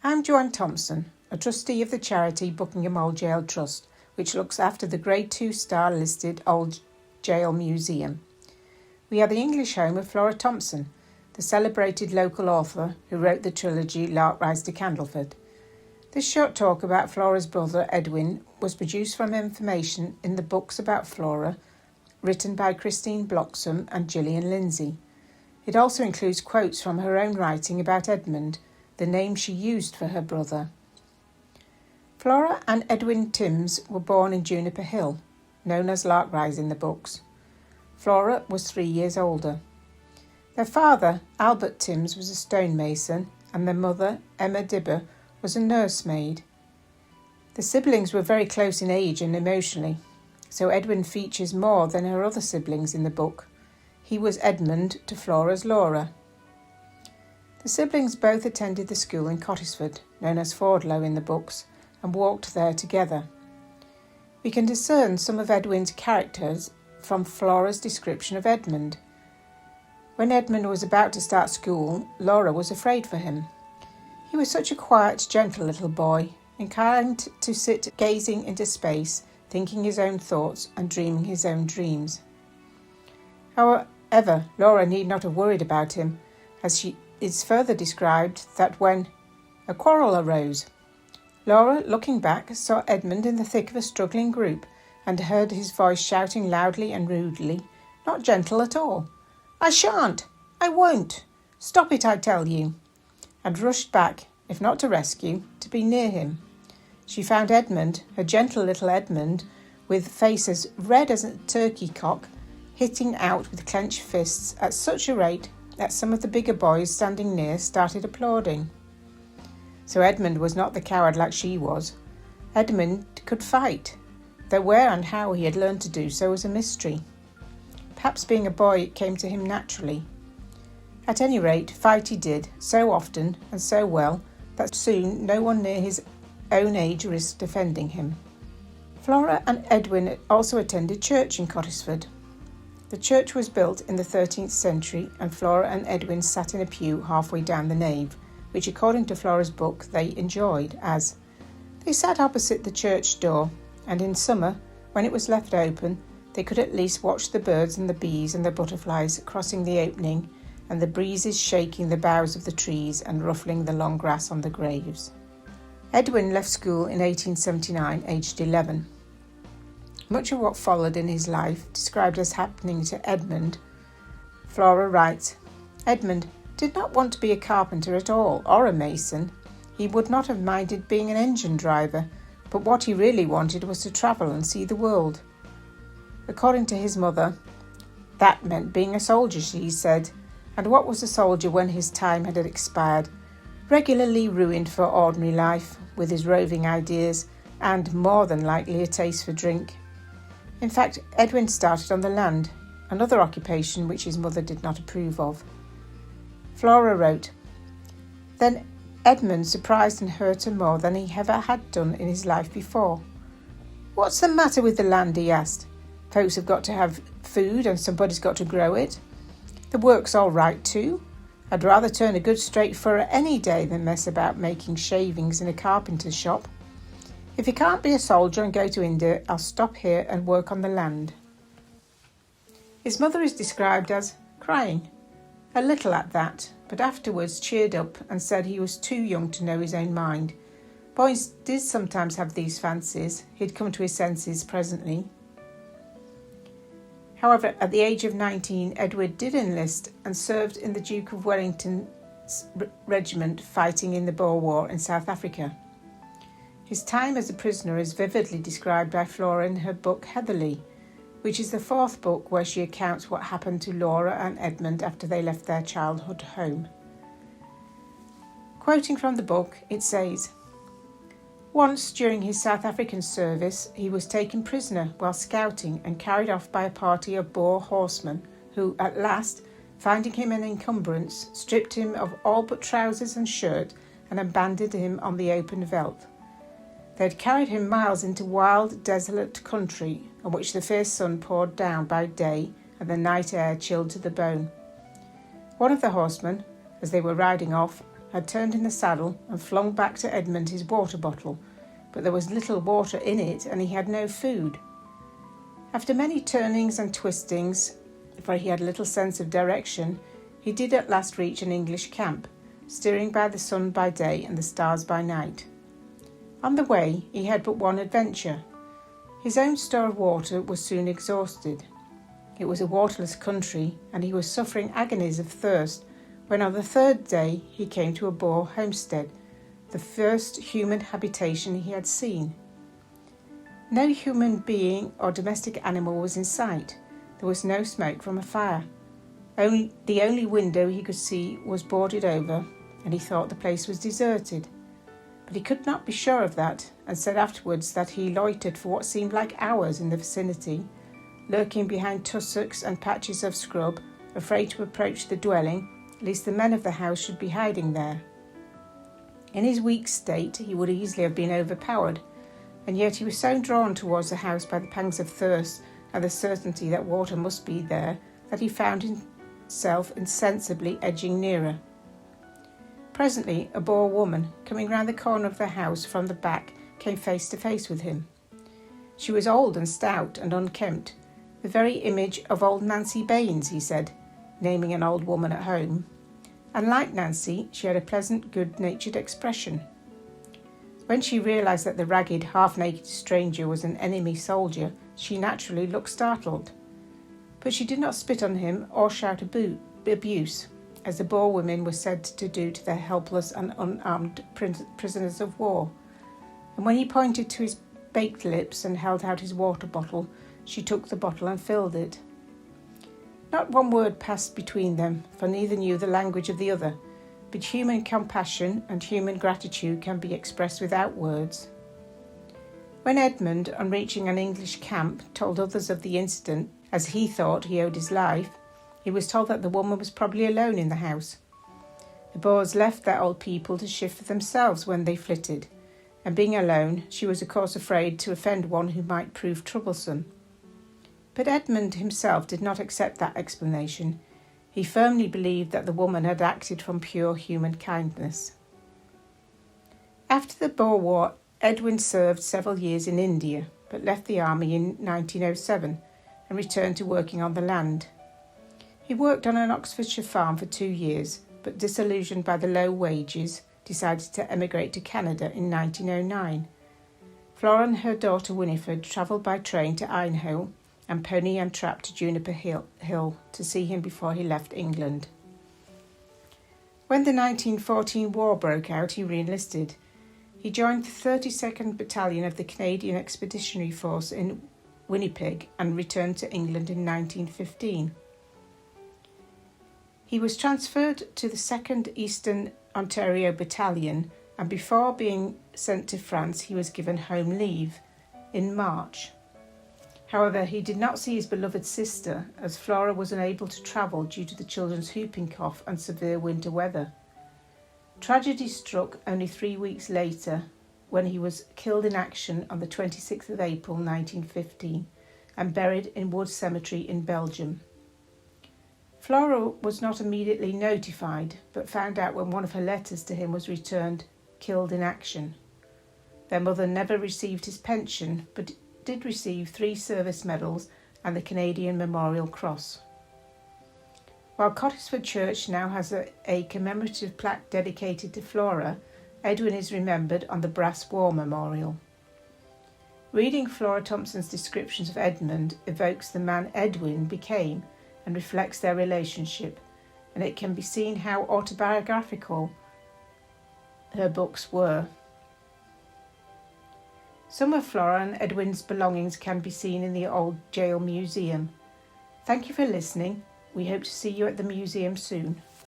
I'm Joanne Thompson, a trustee of the charity Buckingham Old Jail Trust, which looks after the Grade 2 star listed Old Jail Museum. We are the English home of Flora Thompson, the celebrated local author who wrote the trilogy Lark Rise to Candleford. This short talk about Flora's brother Edwin was produced from information in the books about Flora, written by Christine Bloxham and Gillian Lindsay. It also includes quotes from her own writing about Edmund, the name she used for her brother. Flora and Edwin Timms were born in Juniper Hill, known as Lark Rise in the books. Flora was 3 years older. Their father, Albert Timms, was a stonemason, and their mother, Emma Dibber, was a nursemaid. The siblings were very close in age and emotionally, so Edwin features more than her other siblings in the book. He was Edmund to Flora's Laura. The siblings both attended the school in Candleford, known as Fordlow in the books, and walked there together. We can discern some of Edwin's characters from Flora's description of Edmund. When Edmund was about to start school, Laura was afraid for him. He was such a quiet, gentle little boy, inclined to sit gazing into space, thinking his own thoughts and dreaming his own dreams. However, Laura need not have worried about him, as she is further described that when a quarrel arose, Laura, looking back, saw Edmund in the thick of a struggling group and heard his voice shouting loudly and rudely, not gentle at all, "I shan't! I won't! Stop it, I tell you!" and rushed back, if not to rescue, to be near him. She found Edmund, her gentle little Edmund, with face as red as a turkey cock, hitting out with clenched fists at such a rate that some of the bigger boys standing near started applauding. So Edmund was not the coward like she was. Edmund could fight, though where and how he had learned to do so was a mystery. Perhaps being a boy it came to him naturally. At any rate, fight he did, so often and so well that soon no one near his own age risked defending him. Flora and Edwin also attended church in Candleford. The church was built in the 13th century, and Flora and Edwin sat in a pew halfway down the nave, which according to Flora's book they enjoyed, as they sat opposite the church door, and in summer, when it was left open, they could at least watch the birds and the bees and the butterflies crossing the opening, and the breezes shaking the boughs of the trees and ruffling the long grass on the graves. Edwin left school in 1879, aged 11. Much of what followed in his life, described as happening to Edmund, Flora writes, "Edmund did not want to be a carpenter at all, or a mason. He would not have minded being an engine driver, but what he really wanted was to travel and see the world." According to his mother, that meant being a soldier, she said, and what was a soldier when his time had expired? Regularly ruined for ordinary life, with his roving ideas, and more than likely a taste for drink. In fact, Edwin started on the land, another occupation which his mother did not approve of. Flora wrote, "Then Edmund surprised and hurt her more than he ever had done in his life before. 'What's the matter with the land?' he asked. 'Folks have got to have food and somebody's got to grow it. The work's all right too. I'd rather turn a good straight furrow any day than mess about making shavings in a carpenter's shop. If you can't be a soldier and go to India, I'll stop here and work on the land.'" His mother is described as crying, a little at that, but afterwards cheered up and said he was too young to know his own mind. Boys did sometimes have these fancies. He'd come to his senses presently. However, at the age of 19, Edward did enlist and served in the Duke of Wellington's regiment fighting in the Boer War in South Africa. His time as a prisoner is vividly described by Flora in her book Heatherly, which is the fourth book where she accounts what happened to Laura and Edmund after they left their childhood home. Quoting from the book, it says, "Once during his South African service, he was taken prisoner while scouting and carried off by a party of Boer horsemen who, at last, finding him an encumbrance, stripped him of all but trousers and shirt and abandoned him on the open veldt. They had carried him miles into wild, desolate country on which the fierce sun poured down by day and the night air chilled to the bone. One of the horsemen, as they were riding off, had turned in the saddle and flung back to Edmund his water bottle, but there was little water in it and he had no food. After many turnings and twistings, for he had little sense of direction, he did at last reach an English camp, steering by the sun by day and the stars by night. On the way he had but one adventure. His own store of water was soon exhausted. It was a waterless country, and he was suffering agonies of thirst when on the third day he came to a Boer homestead, the first human habitation he had seen. No human being or domestic animal was in sight. There was no smoke from a fire. The only window he could see was boarded over, and he thought the place was deserted. But he could not be sure of that, and said afterwards that he loitered for what seemed like hours in the vicinity, lurking behind tussocks and patches of scrub, afraid to approach the dwelling, lest the men of the house should be hiding there. In his weak state he would easily have been overpowered, and yet he was so drawn towards the house by the pangs of thirst and the certainty that water must be there, that he found himself insensibly edging nearer. Presently a Boer woman, coming round the corner of the house from the back, came face to face with him. She was old and stout and unkempt, the very image of old Nancy Baines, he said, naming an old woman at home. And like Nancy, she had a pleasant, good-natured expression. When she realised that the ragged, half-naked stranger was an enemy soldier, she naturally looked startled. But she did not spit on him or shout abuse, as the Boer women were said to do to their helpless and unarmed prisoners of war. And when he pointed to his baked lips and held out his water bottle, she took the bottle and filled it. Not one word passed between them, for neither knew the language of the other, but human compassion and human gratitude can be expressed without words. When Edmund, on reaching an English camp, told others of the incident, as he thought he owed his life, he was told that the woman was probably alone in the house. The Boers left their old people to shift for themselves when they flitted, and being alone, she was of course afraid to offend one who might prove troublesome. But Edmund himself did not accept that explanation. He firmly believed that the woman had acted from pure human kindness. After the Boer War, Edwin served several years in India, but left the army in 1907 and returned to working on the land. He worked on an Oxfordshire farm for 2 years, but disillusioned by the low wages, decided to emigrate to Canada in 1909. Flora and her daughter Winifred travelled by train to Ironhill and pony and trap to Juniper Hill to see him before he left England. When the 1914 war broke out, he re-enlisted. He joined the 32nd Battalion of the Canadian Expeditionary Force in Winnipeg and returned to England in 1915. He was transferred to the 2nd Eastern Ontario Battalion, and before being sent to France he was given home leave in March. However, he did not see his beloved sister, as Flora was unable to travel due to the children's whooping cough and severe winter weather. Tragedy struck only 3 weeks later, when he was killed in action on the 26th of April 1915 and buried in Wood Cemetery in Belgium. Flora was not immediately notified, but found out when one of her letters to him was returned, killed in action. Their mother never received his pension, but did receive 3 service medals and the Canadian Memorial Cross. While Cottisford Church now has a commemorative plaque dedicated to Flora, Edwin is remembered on the brass war memorial. Reading Flora Thompson's descriptions of Edmund evokes the man Edwin became and reflects their relationship, and it can be seen how autobiographical her books were. Some of Flora and Edwin's belongings can be seen in the old Gaol Museum. Thank you for listening. We hope to see you at the museum soon.